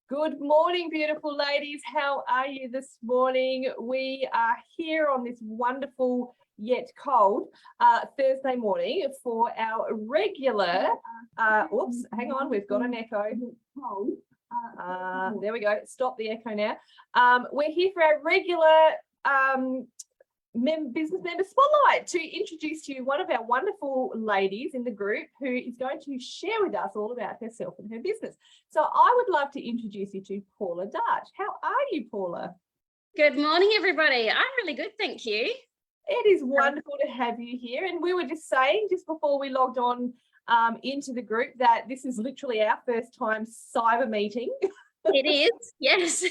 Good morning, beautiful ladies. How are you this morning? We are here on this wonderful yet cold Thursday morning for our regular, oops, hang on, we've got an echo. There we go, stop the echo now. We're here for our regular business member spotlight to introduce to you one of our wonderful ladies in the group who is going to share with us all about herself and her business. So I would love to introduce you to Paula Darch. How are you, Paula? Good morning, everybody. I'm really good, thank you. It is wonderful to have you here. And we were just saying just before we logged on into the group that this is literally our first time cyber meeting. It is, yes.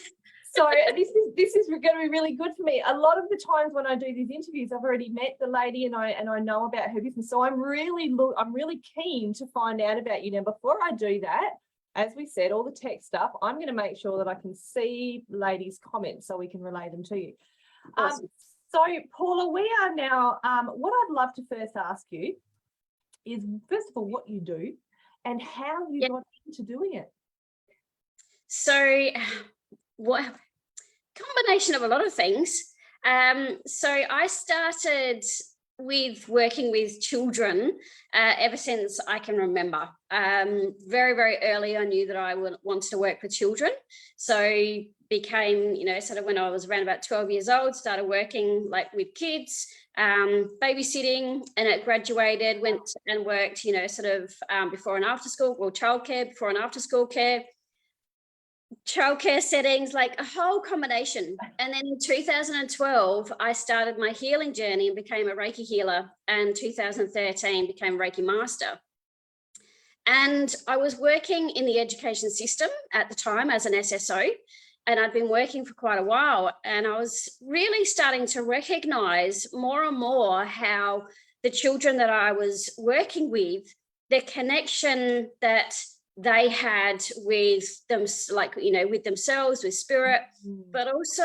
So this is going to be really good for me. A lot of the times when I do these interviews, I've already met the lady and I know about her business. So I'm really keen to find out about you. Now, before I do that, as we said, all the tech stuff, I'm going to make sure that I can see ladies' comments so we can relay them to you. Awesome. So Paula, we are now, what I'd love to first ask you is, first of all, what you do and how you got into doing it. So, what combination of a lot of things. So I started with working with children ever since I can remember. Very, very early, I knew that I wanted to work with children. So became, sort of when I was around about 12 years old, started working like with kids, babysitting, and it graduated, went and worked, sort of before and after school, well, childcare, before and after school care, childcare settings, like a whole combination. And then in 2012, I started my healing journey and became a Reiki healer, and 2013 became a Reiki master. And I was working in the education system at the time as an SSO, and I'd been working for quite a while, and I was really starting to recognize more and more how the children that I was working with, the connection that they had with them, like, with themselves, with spirit, but also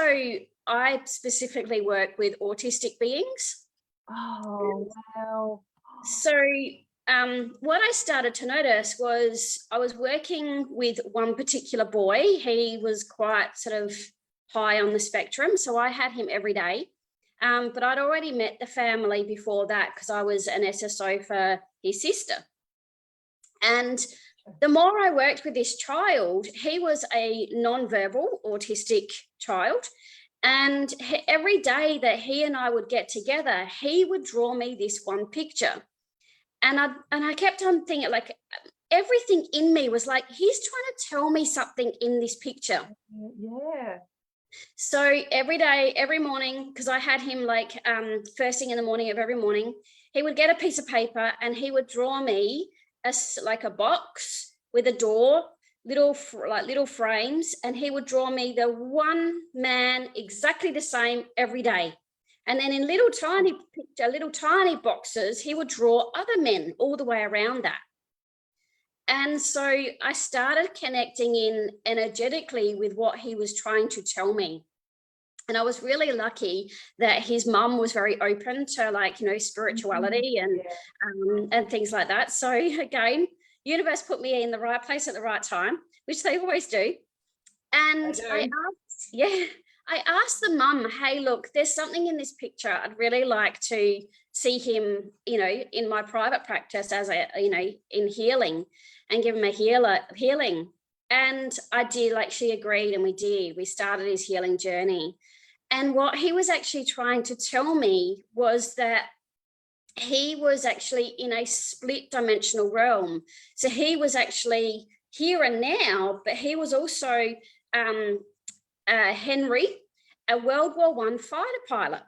I specifically work with autistic beings. Oh, wow. So what I started to notice was I was working with one particular boy. He was quite sort of high on the spectrum, so I had him every day. But I'd already met the family before that because I was an SSO for his sister. And the more I worked with this child, he was a non-verbal autistic child. And every day that he and I would get together, he would draw me this one picture. And I kept on thinking, like, everything in me was like, he's trying to tell me something in this picture. Yeah. So every day, every morning, because I had him like first thing in the morning of every morning, he would get a piece of paper and he would draw me like a box with a door, little frames, and he would draw me the one man exactly the same every day. And then in little tiny boxes, he would draw other men all the way around that. And so I started connecting in energetically with what he was trying to tell me. And I was really lucky that his mum was very open to, like, spirituality and things like that. So again, universe put me in the right place at the right time, which they always do. And I asked the mum, hey, look, there's something in this picture. I'd really like to see him, in my private practice as in healing, and give him a healing. And I did, like, she agreed, and we started his healing journey. And what he was actually trying to tell me was that he was actually in a split dimensional realm. So he was actually here and now, but he was also Henry, a World War I fighter pilot.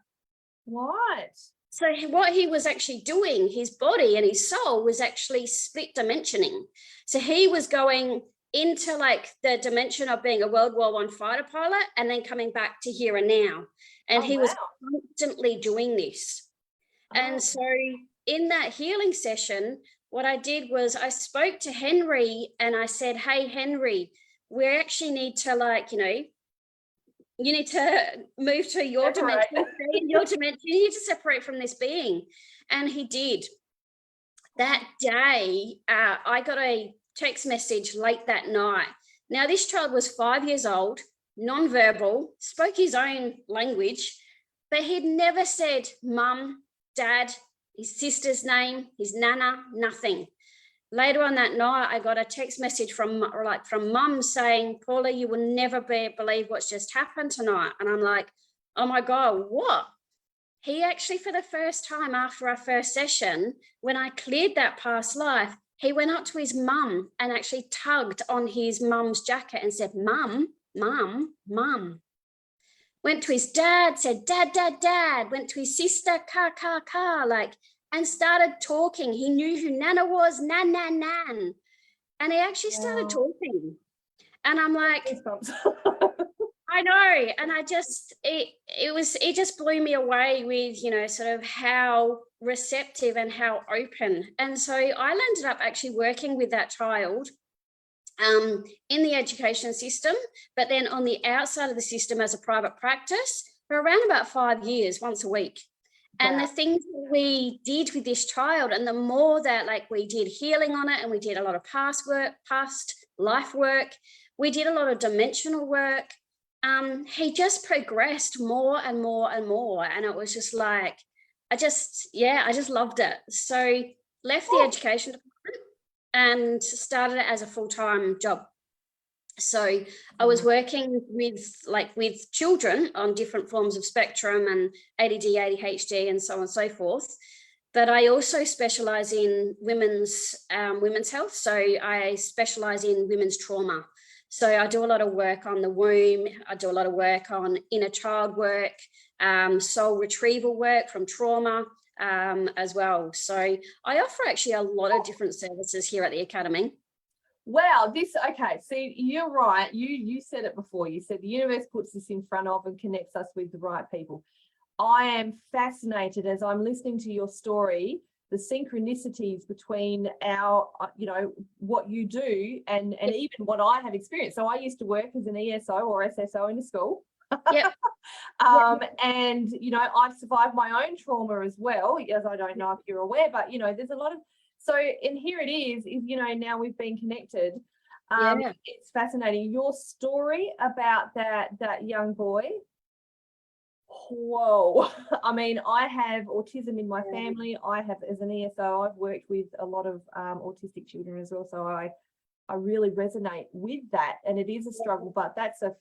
What? So what he was actually doing, his body and his soul was actually split dimensioning. So he was going into like the dimension of being a World War I fighter pilot and then coming back to here and now. And he was constantly doing this. And so in that healing session, what I did was I spoke to Henry and I said, hey, Henry, we actually need to, like, you need to move to your dimension, stay in your dimension, you need to separate from this being. And he did. That day, I got a text message late that night Now, this child was 5 years old, non-verbal, spoke his own language, but he'd never said mum, dad, his sister's name, his nana, nothing. Later on that night, I got a text message from mum saying, Paula, you will never believe what's just happened tonight. And I'm like, oh my God, what? He actually, for the first time after our first session, when I cleared that past life, he went up to his mum and actually tugged on his mum's jacket and said, mum, mum, mum. Went to his dad, said, dad, dad, dad. Went to his sister, car, like, and started talking. He knew who Nana was, nan, nan, nan. And he actually started talking. And I'm like, I know. And I just, it just blew me away with, you know, sort of how receptive and how open. And so I ended up actually working with that child in the education system, but then on the outside of the system as a private practice for around about 5 years, once a week. And the things that we did with this child, and the more that like we did healing on it, and we did a lot of past life work, we did a lot of dimensional work. He just progressed more and more and more. And it was just like, I just loved it. So left the education department and started it as a full-time job. So I was working with children on different forms of spectrum and ADD, ADHD, and so on and so forth. But I also specialize in women's health. So I specialize in women's trauma. So I do a lot of work on the womb. I do a lot of work on inner child work, soul retrieval work from trauma as well. So I offer actually a lot of different services here at the Academy. Wow, okay, see, you're right. You said it before. You said the universe puts this in front of and connects us with the right people. I am fascinated as I'm listening to your story, the synchronicities between our, you know, what you do and even what I have experienced. So I used to work as an ESO or SSO in a school. Yep. And, you know, I've survived my own trauma as well, as I don't know if you're aware, but, you know, there's a lot of, so, and here it is, you know, now we've been connected. It's fascinating. Your story about that young boy. Whoa. I mean, I have autism in my family. I have, as an ESO, I've worked with a lot of autistic children as well. So I really resonate with that. And it is a struggle, but that's oh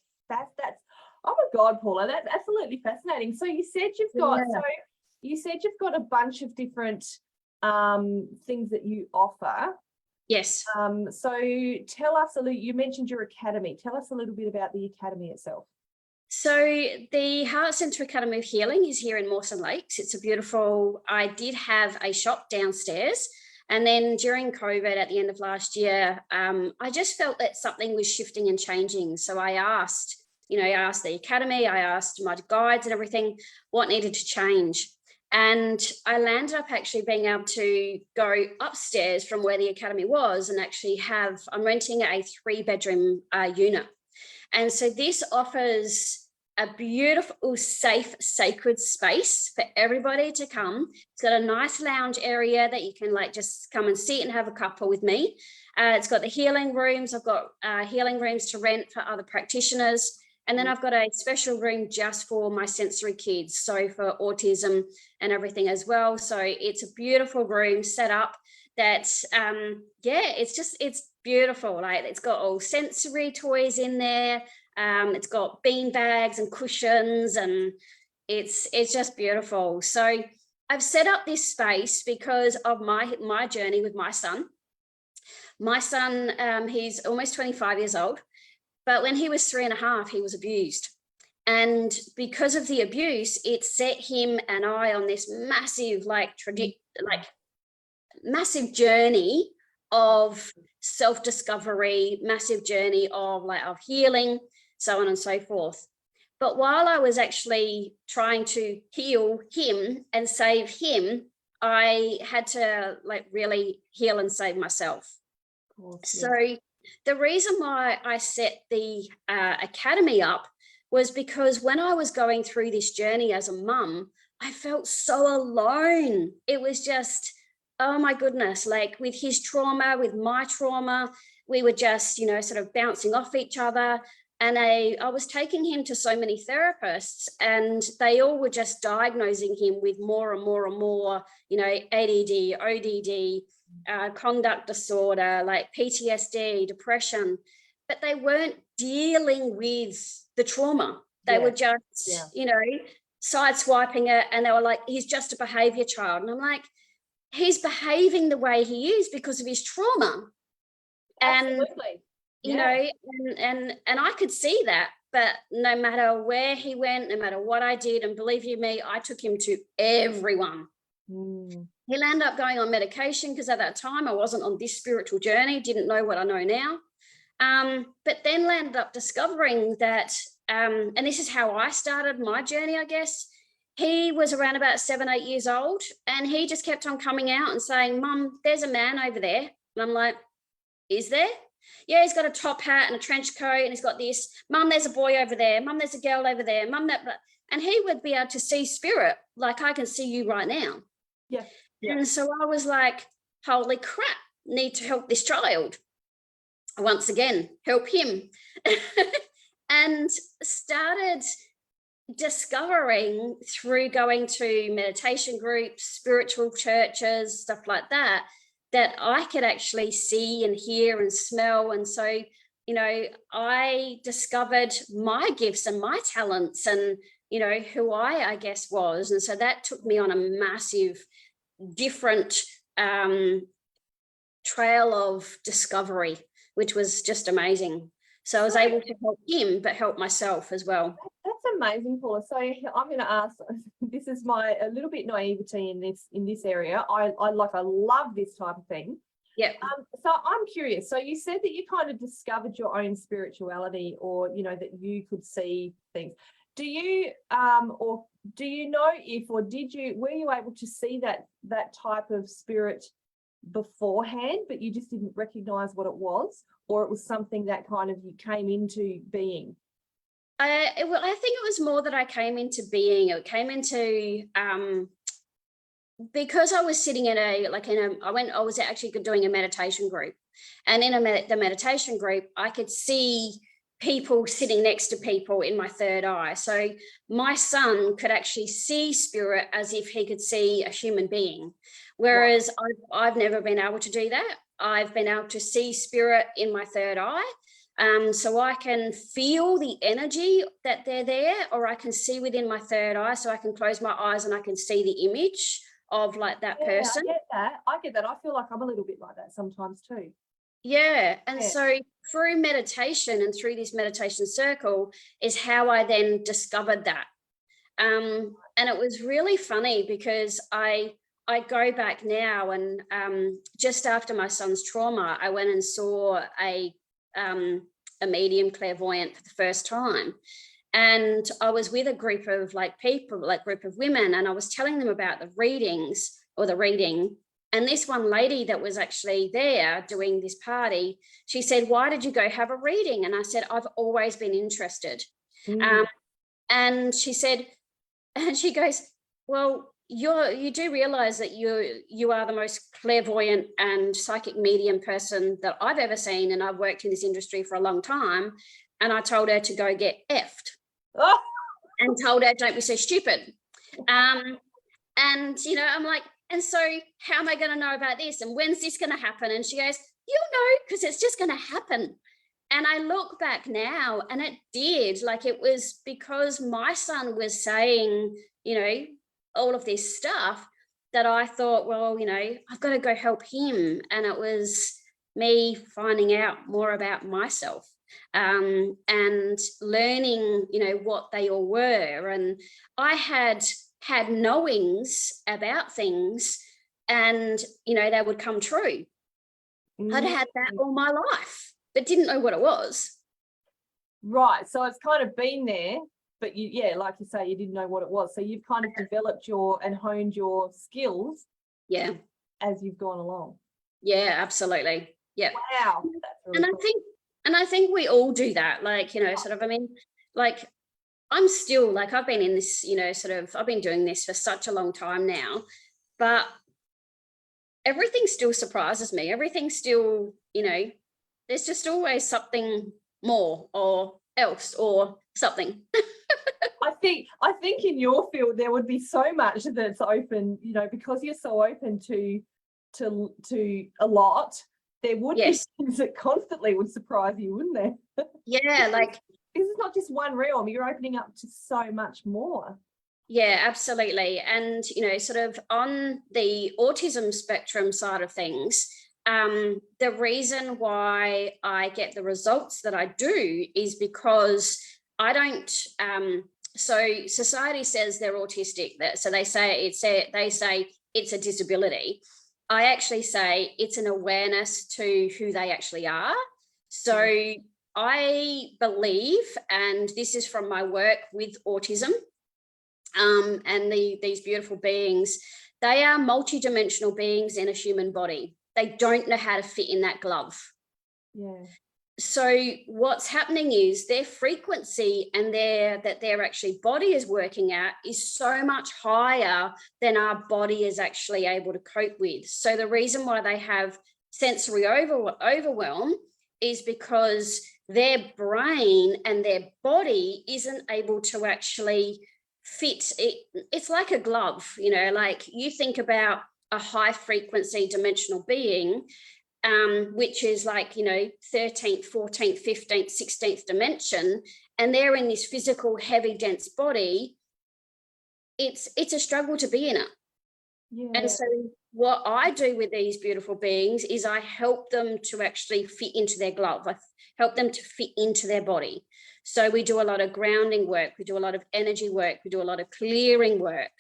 my God, Paula, that's absolutely fascinating. So you said you've got a bunch of different things that you offer. Yes. So tell us a little, you mentioned your academy. Tell us a little bit about the academy itself. So the Heart Centre Academy of Healing is here in Mawson Lakes. It's a beautiful, I did have a shop downstairs, and then during COVID at the end of last year, I just felt that something was shifting and changing. So I asked the academy, I asked my guides and everything, what needed to change. And I landed up actually being able to go upstairs from where the academy was and actually I'm renting a 3-bedroom unit. And so this offers a beautiful, safe, sacred space for everybody to come. It's got a nice lounge area that you can like just come and sit and have a cuppa with me. It's got the healing rooms. I've got healing rooms to rent for other practitioners. And then I've got a special room just for my sensory kids, so for autism and everything as well. So it's a beautiful room set up that, it's beautiful. Like it's got all sensory toys in there. It's got bean bags and cushions, and it's just beautiful. So I've set up this space because of my journey with my son. My son, he's almost 25 years old. But when he was 3.5, he was abused. And because of the abuse, it set him and I on this massive, massive journey of self-discovery, massive journey of healing, so on and so forth. But while I was actually trying to heal him and save him, I had to really heal and save myself. So the reason why I set the academy up was because when I was going through this journey as a mum, I felt so alone. It was just, oh my goodness, like with his trauma, with my trauma, we were just, you know, sort of bouncing off each other. And I was taking him to so many therapists, and they all were just diagnosing him with more and more and more, you know, ADD, ODD, conduct disorder, like PTSD, depression, but they weren't dealing with the trauma. They were just, you know, sideswiping it, and they were like, he's just a behavior child. And I'm like, he's behaving the way he is because of his trauma. Absolutely. And you know, and I could see that, but no matter where he went, no matter what I did, and believe you me, I took him to everyone. He'll end up going on medication because at that time I wasn't on this spiritual journey, didn't know what I know now. But then landed up discovering that, and this is how I started my journey, I guess. He was around about 7, 8 years old, and he just kept on coming out and saying, Mum, there's a man over there. And I'm like, is there? Yeah, he's got a top hat and a trench coat, and he's got this. Mum, there's a boy over there. Mum, there's a girl over there. Mum, that. And he would be able to see spirit like I can see you right now. Yeah. And so I was like, holy crap, need to help this child. Once again, help him. And started discovering through going to meditation groups, spiritual churches, stuff like that, that I could actually see and hear and smell. And so, you know, I discovered my gifts and my talents and, you know, who I guess was. And so that took me on a massive, different trail of discovery, which was just amazing. So I was able to help him, but help myself as well. That's amazing, Paula. So I'm going to ask, this is a little bit naivety in this area. I love this type of thing. Yeah. So I'm curious. So you said that you kind of discovered your own spirituality, or, you know, that you could see things. Do you or do you know if, or were you able to see that type of spirit beforehand, but you just didn't recognize what it was, or it was something that kind of you came into being? I think it was more that I came into being. It came into because I was sitting I was actually doing a meditation group, and in the meditation group, I could see people sitting next to people in my third eye. So my son could actually see spirit as if he could see a human being, whereas I've never been able to do that. I've been able to see spirit in my third eye. So I can feel the energy that they're there, or I can see within my third eye, so I can close my eyes and I can see the image of like that person. I get that. I feel like I'm a little bit like that sometimes too. Yeah. And so through meditation and through this meditation circle is how I then discovered that. And it was really funny because I go back now, and just after my son's trauma, I went and saw a medium clairvoyant for the first time. And I was with a group of group of women, and I was telling them about the readings or the reading. And this one lady that was actually there doing this party, she said, why did you go have a reading? And I said, I've always been interested. And she said, and she goes, well, you do realize that you are the most clairvoyant and psychic medium person that I've ever seen, and I've worked in this industry for a long time. And I told her to go get effed. And told her, don't be so stupid. And you know, I'm like, and so how am I going to know about this, and when's this going to happen? And she goes, you'll know, because it's just going to happen. And I look back now, and it did. Like, it was because my son was saying, you know, all of this stuff, that I thought, well, you know, I've got to go help him. And it was me finding out more about myself, and learning, you know, what they all were. And I had knowings about things, and, you know, they would come true. I'd had that all my life, but didn't know what it was. Right. So it's kind of been there, but like you say, you didn't know what it was. So you've kind of developed and honed your skills. Yeah. As you've gone along. Yeah, absolutely. Yeah. Wow. That's really cool. I think we all do that. Like, you know, sort of, I mean, like, I'm still, like, I've been in this, you know, sort of, I've been doing this for such a long time now, but everything still surprises me. Everything still, you know, There's just always something more or else or something. I think in your field there would be so much that's open, you know, because you're so open to a lot. There would be things that constantly would surprise you, wouldn't there? Yeah, like this is not just one realm. You're opening up to so much more. Yeah, absolutely. And, you know, sort of on the autism spectrum side of things, the reason why I get the results that I do is because I don't, so society says they're autistic, so they say it's a disability. I actually say it's an awareness to who they actually are. So I believe, and this is from my work with autism, and these beautiful beings, they are multidimensional beings in a human body. They don't know how to fit in that glove. Yeah. So what's happening is their frequency and their actually body is working at is so much higher than our body is actually able to cope with. So the reason why they have sensory overwhelm is because their brain and their body isn't able to actually fit it. It's like a glove, you know, like you think about a high frequency dimensional being, which is like, you know, 13th, 14th, 15th, 16th dimension, and they're in this physical, heavy, dense body. It's a struggle to be in it. Yeah. And so what I do with these beautiful beings is I help them to actually fit into their glove. I help them to fit into their body. So we do a lot of grounding work. We do a lot of energy work. We do a lot of clearing work.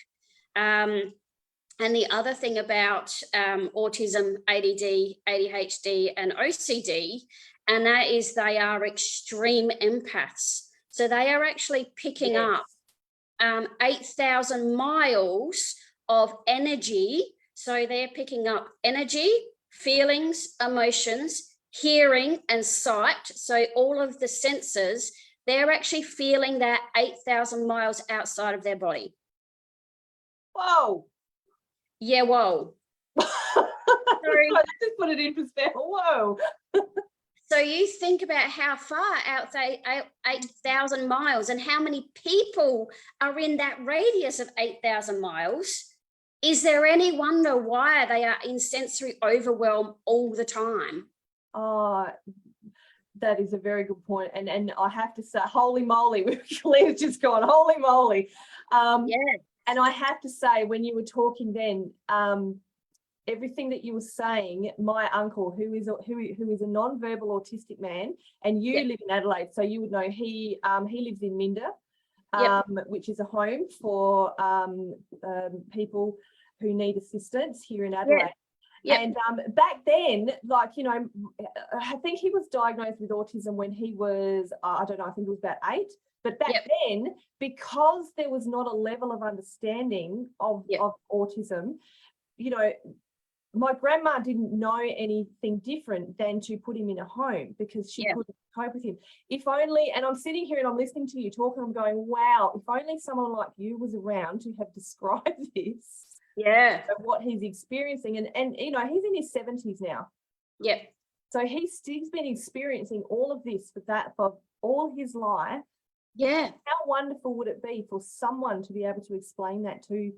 And the other thing about autism, ADD, ADHD, and OCD, and that is they are extreme empaths. So they are actually picking up 8,000 miles of energy. So they're picking up energy, feelings, emotions, hearing, and sight. So all of the senses, they're actually feeling that 8,000 miles outside of their body. Whoa. Yeah, whoa. Sorry, I just put it in perspective. Whoa. So you think about how far out they 8,000 miles and how many people are in that radius of 8,000 miles. Is there any wonder why they are in sensory overwhelm all the time? Oh, that is a very good point. And I have to say, holy moly, Leah's just gone, holy moly. And I have to say, when you were talking then, everything that you were saying, my uncle, who is a non-verbal autistic man, and you live in Adelaide, so you would know he lives in Minda, which is a home for people who need assistance here in Adelaide. And back then, like, you know, I think he was diagnosed with autism when he was, I don't know, I think it was about 8. But back then, because there was not a level of understanding of autism, you know, my grandma didn't know anything different than to put him in a home because she couldn't cope with him. If only, and I'm sitting here and I'm listening to you talk and I'm going, wow, if only someone like you was around to have described this. Yeah. What he's experiencing. And you know, he's in his 70s now. Yeah. So he's been experiencing all of this for all his life. Yeah. How wonderful would it be for someone to be able to explain that to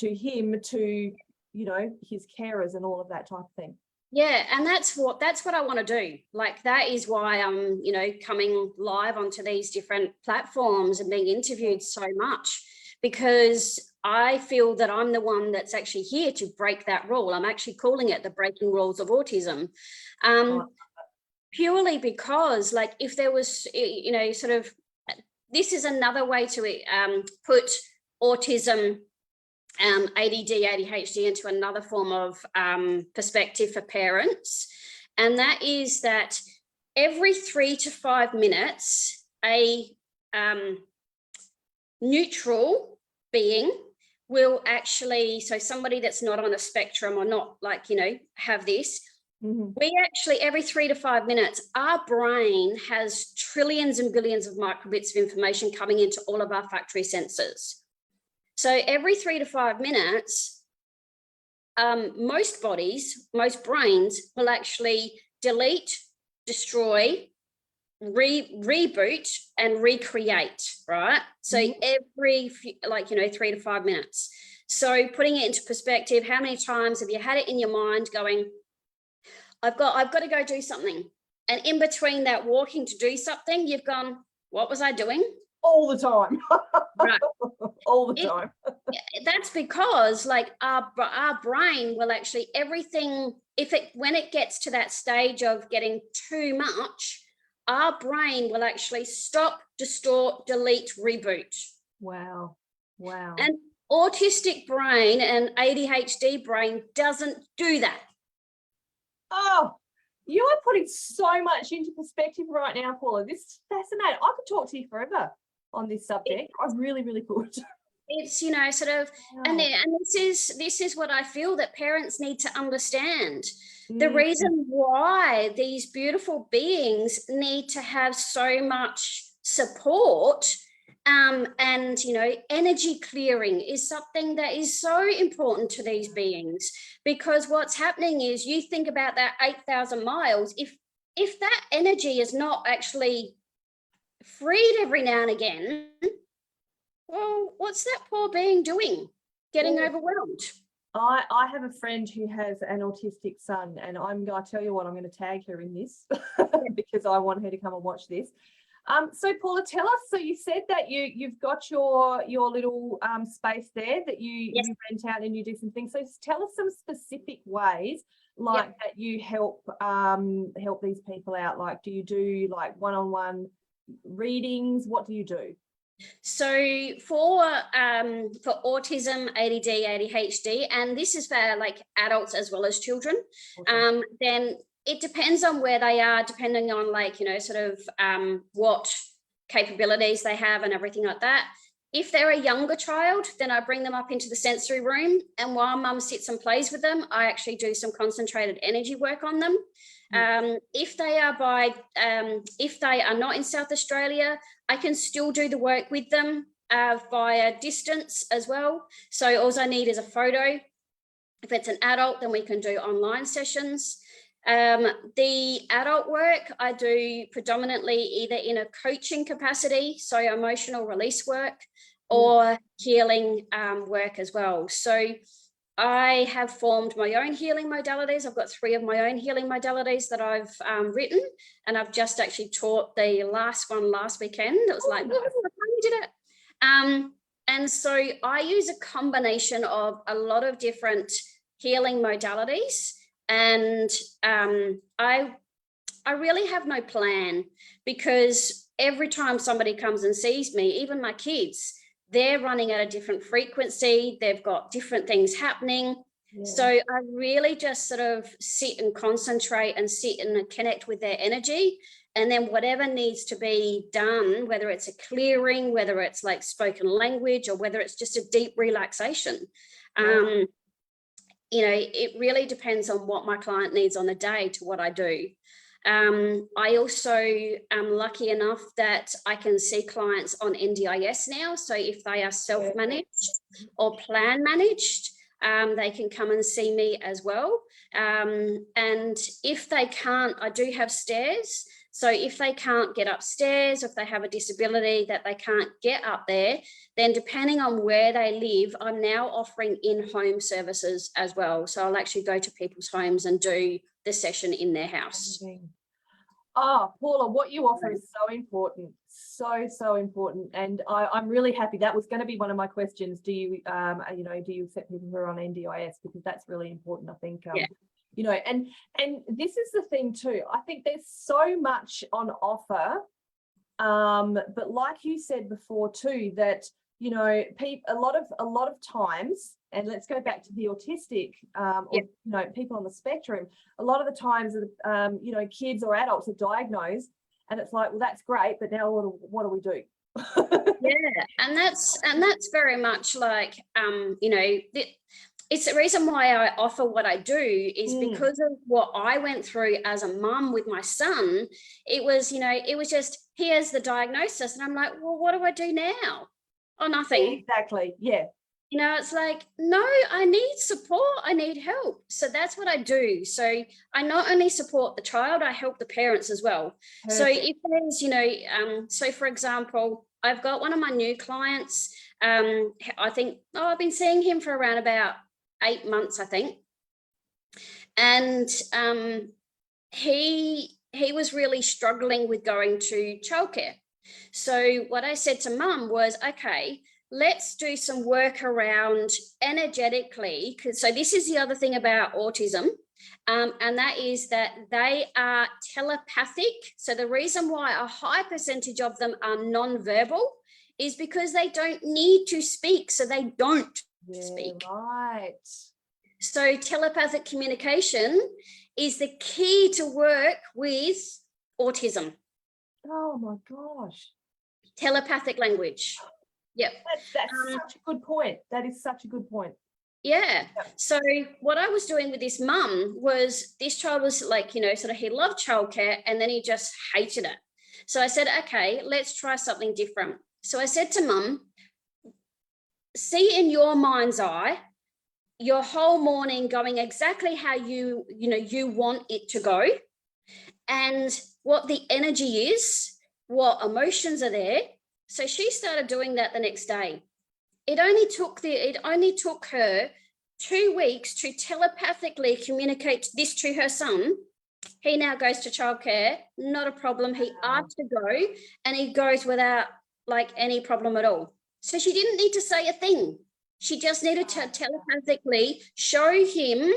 him, to, you know, his carers and all of that type of thing. Yeah, and that's what I want to do. Like, that is why I'm, you know, coming live onto these different platforms and being interviewed so much, because I feel that I'm the one that's actually here to break that rule. I'm actually calling it the breaking rules of autism. Purely because, like, if there was, you know, sort of, this is another way to put autism, ADD, ADHD into another form of perspective for parents. And that is that every 3 to 5 minutes, a neutral being will actually, so somebody that's not on a spectrum or not, like, you know, have this, we actually, every 3 to 5 minutes, our brain has trillions and billions of microbits of information coming into all of our factory sensors. So every 3 to 5 minutes, most bodies, most brains will actually delete, destroy, reboot, and recreate, right? So every, like, 3 to 5 minutes. So putting it into perspective, how many times have you had it in your mind going, I've got to go do something. And in between that walking to do something, you've gone, what was I doing? All the time. Right. All the time. That's because, like, our brain will actually, everything, when it gets to that stage of getting too much, our brain will actually stop, distort, delete, reboot. Wow. Wow. And autistic brain and ADHD brain doesn't do that. Oh, you are putting so much into perspective right now, Paula. This is fascinating. I could talk to you forever on this subject. I really, really could. It's, sort of, wow. and this is what I feel that parents need to understand. The reason why these beautiful beings need to have so much support, and energy clearing is something that is so important to these beings, because what's happening is, you think about that 8,000 miles, if that energy is not actually freed every now and again, well, what's that poor being doing? Getting overwhelmed. I have a friend who has an autistic son, and I'm going to tell you what, I'm going to tag her in this because I want her to come and watch this. So Paula, tell us, so you said that you've got your little space there that you rent out and you do some things. So tell us some specific ways that you help these people out. Like, do you do like one-on-one readings? What do you do? So for autism, ADD, ADHD, and this is for like adults as well as children, then it depends on where they are, depending on what capabilities they have and everything like that. If they're a younger child, then I bring them up into the sensory room, and while mum sits and plays with them, I actually do some concentrated energy work on them. If they are not in South Australia, I can still do the work with them via distance as well. So all I need is a photo. If it's an adult, then we can do online sessions. The adult work I do predominantly either in a coaching capacity, so emotional release work, or healing work as well. So I have formed my own healing modalities. I've got 3 of my own healing modalities that I've written, and I've just actually taught the last one last weekend. It was like, we did it. And so I use a combination of a lot of different healing modalities, and I really have no plan, because every time somebody comes and sees me, even my kids, they're running at a different frequency. They've got different things happening. Yeah. So I really just sort of sit and concentrate and sit and connect with their energy. And then whatever needs to be done, whether it's a clearing, whether it's like spoken language, or whether it's just a deep relaxation, it really depends on what my client needs on the day to what I do. I also am lucky enough that I can see clients on NDIS now. So if they are self-managed or plan managed, they can come and see me as well. And if they can't, I do have stairs. So if they can't get upstairs, if they have a disability that they can't get up there, then depending on where they live, I'm now offering in-home services as well. So I'll actually go to people's homes and do the session in their house. Oh, Paula, what you offer is so important, so important. And I'm really happy. That was going to be one of my questions. Do you, do you accept people who are on NDIS? Because that's really important, I think. And this is the thing too. I think there's so much on offer, but like you said before too, that a lot of times, and let's go back to the autistic, or people on the spectrum. A lot of the times, kids or adults are diagnosed, and it's like, well, that's great, but now what do we do? and that's very much like it's the reason why I offer what I do is because of what I went through as a mum with my son. It was just, here's the diagnosis, and I'm like, well, what do I do now? Oh, nothing. Exactly. Yeah. You know, it's like, no, I need support, I need help. So that's what I do. So I not only support the child, I help the parents as well. Perfect. So if there's, you know, so for example, I've got one of my new clients, I think, I've been seeing him for around about 8 months, I think. And he was really struggling with going to childcare. So what I said to mum was, okay, let's do some work around energetically. So this is the other thing about autism, and that is that they are telepathic. So the reason why a high percentage of them are non-verbal is because they don't need to speak, so they don't speak. Right. So telepathic communication is the key to work with autism. Oh my gosh. Telepathic language. Yep. That's such a good point. That is such a good point. Yeah. So what I was doing with this mum was, this child was like, you know, sort of, he loved childcare and then he just hated it. So I said, okay, let's try something different. So I said to mum, see in your mind's eye, your whole morning going exactly how you want it to go, and what the energy is, what emotions are there. So she started doing that the next day. It only took her 2 weeks to telepathically communicate this to her son. He now goes to childcare, not a problem. He asked to go and he goes without like any problem at all. So she didn't need to say a thing. She just needed to telepathically show him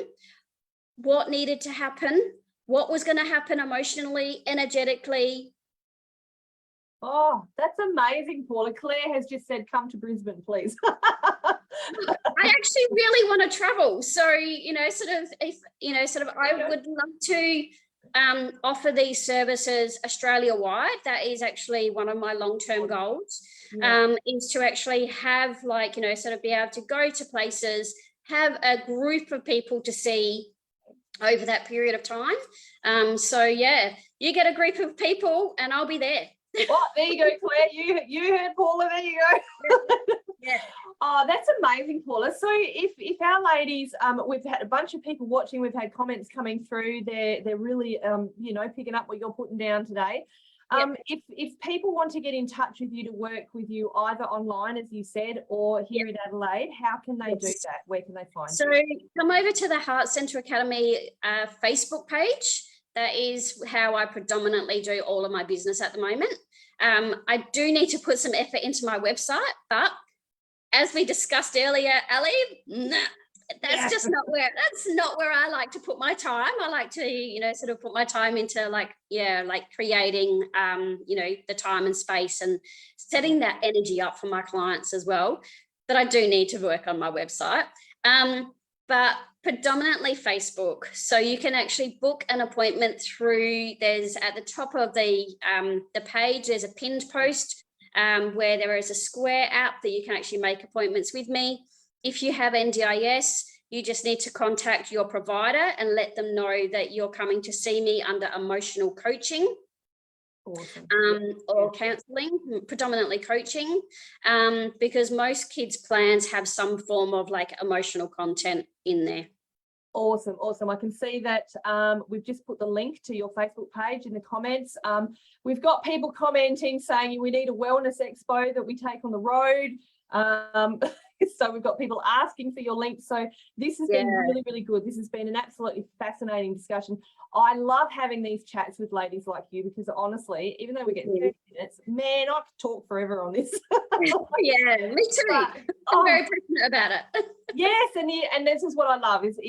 what needed to happen, what was going to happen emotionally, energetically. Oh, that's amazing, Paula. Claire has just said, come to Brisbane, please. I actually really want to travel. So, you know, I would love to offer these services Australia-wide. That is actually one of my long-term goals, is to actually have, like, you know, sort of be able to go to places, have a group of people to see over that period of time. So, yeah, you get a group of people and I'll be there. Oh, there you go, Claire. You heard Paula. There you go. Yeah. Oh, that's amazing, Paula. So if our ladies, we've had a bunch of people watching, we've had comments coming through, they're really you know, picking up what you're putting down today. If people want to get in touch with you to work with you either online, as you said, or here in Adelaide, how can they do that? Where can they find you? So come over to the Heart Centre Academy Facebook page. That is how I predominantly do all of my business at the moment. I do need to put some effort into my website, but as we discussed earlier, Ali, that's just not where I like to put my time. I like to, you know, sort of put my time into like creating, you know, the time and space and setting that energy up for my clients as well. But I do need to work on my website. But predominantly Facebook. So you can actually book an appointment through, there's at the top of the page, there's a pinned post where there is a Square app that you can actually make appointments with me. If you have NDIS, you just need to contact your provider and let them know that you're coming to see me under emotional coaching. Awesome. Or counselling, predominantly coaching, because most kids' plans have some form of like emotional content in there. Awesome. I can see that we've just put the link to your Facebook page in the comments. We've got people commenting saying we need a wellness expo that we take on the road. So we've got people asking for your link. So this has been really, really good. This has been an absolutely fascinating discussion. I love having these chats with ladies like you because honestly, even though we get 30 minutes, man, I could talk forever on this. Yeah, me too. But, I'm very passionate about it. Yes, and this is what I love is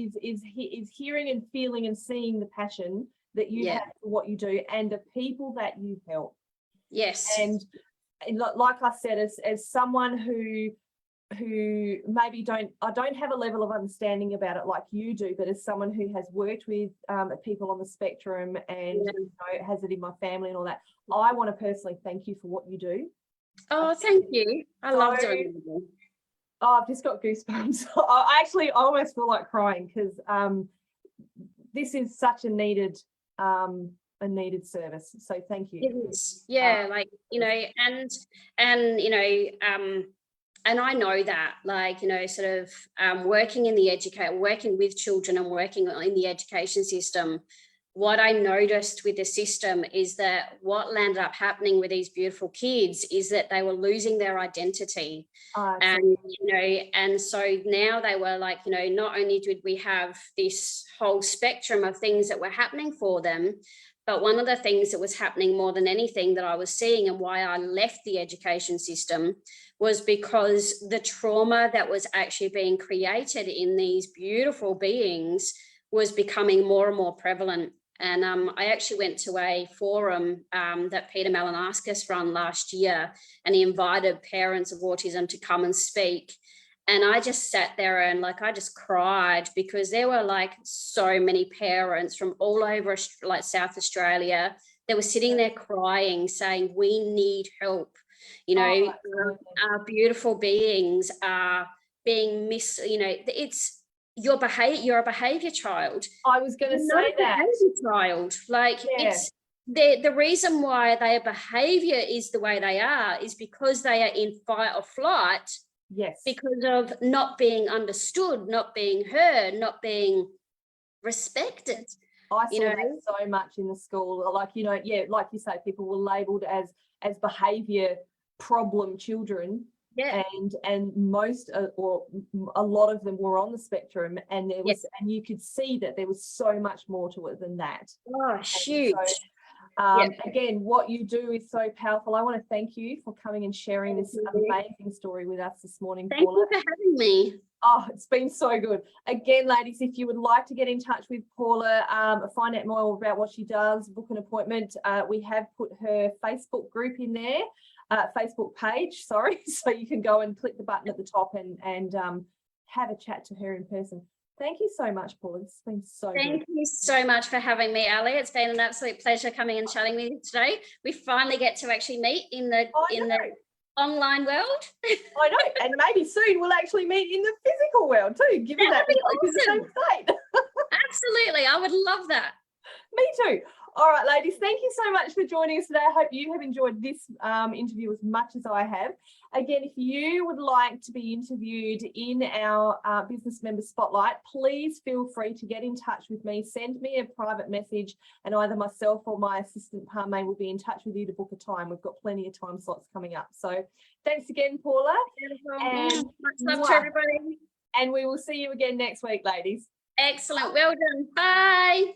hearing and feeling and seeing the passion that you have for what you do and the people that you help. Yes. And like I said, as someone who maybe I don't have a level of understanding about it like you do, but as someone who has worked with people on the spectrum and you know, has it in my family and all that, I want to personally thank you for what you do. Oh, thank you. I love doing it. Oh, I've just got goosebumps. I almost feel like crying because this is such a needed service. So thank you. It is. Yeah, like, you know, and you know, I know that, like, sort of working with children and working in the education system, what I noticed with the system is that what landed up happening with these beautiful kids is that they were losing their identity. And, and so now they were like, not only did we have this whole spectrum of things that were happening for them, but one of the things that was happening more than anything that I was seeing, and why I left the education system, was because the trauma that was actually being created in these beautiful beings was becoming more and more prevalent. And I actually went to a forum that Peter Malinauskas ran last year, and he invited parents of autism to come and speak. And I just sat there and I just cried, because there were like so many parents from all over like South Australia that were sitting there crying, saying, we need help. Our beautiful beings are being it's you're a behavior child. I was going to say that. Child. It's the reason why their behavior is the way they are is because they are in fight or flight. Yes. Because of not being understood, not being heard, not being respected. I saw that so much in the school. Like you say, people were labelled as behaviour problem children. Yeah. And most or a lot of them were on the spectrum, and there was and you could see that there was so much more to it than that. Oh, huge. Again, what you do is so powerful. I want to thank you for coming and sharing this amazing story with us this morning, Paula. Thank you for having me. Oh, it's been so good. Again, ladies, if you would like to get in touch with Paula, find out more about what she does, book an appointment, we have put her Facebook group in there. Facebook page, sorry, so you can go and click the button at the top and have a chat to her in person. Thank you so much, Paula. It's been so good. Thank you so much for having me, Ali. It's been an absolute pleasure coming and chatting with you today. We finally get to actually meet in the online world. I know, and maybe soon we'll actually meet in the physical world too, given that we're in the same state. Absolutely, I would love that. Me too. All right, ladies, thank you so much for joining us today. I hope you have enjoyed this interview as much as I have. Again, if you would like to be interviewed in our Business Member Spotlight, please feel free to get in touch with me. Send me a private message, and either myself or my assistant, Parmaine, will be in touch with you to book a time. We've got plenty of time slots coming up. So thanks again, Paula. And much love to everybody. And we will see you again next week, ladies. Excellent. Well done. Bye.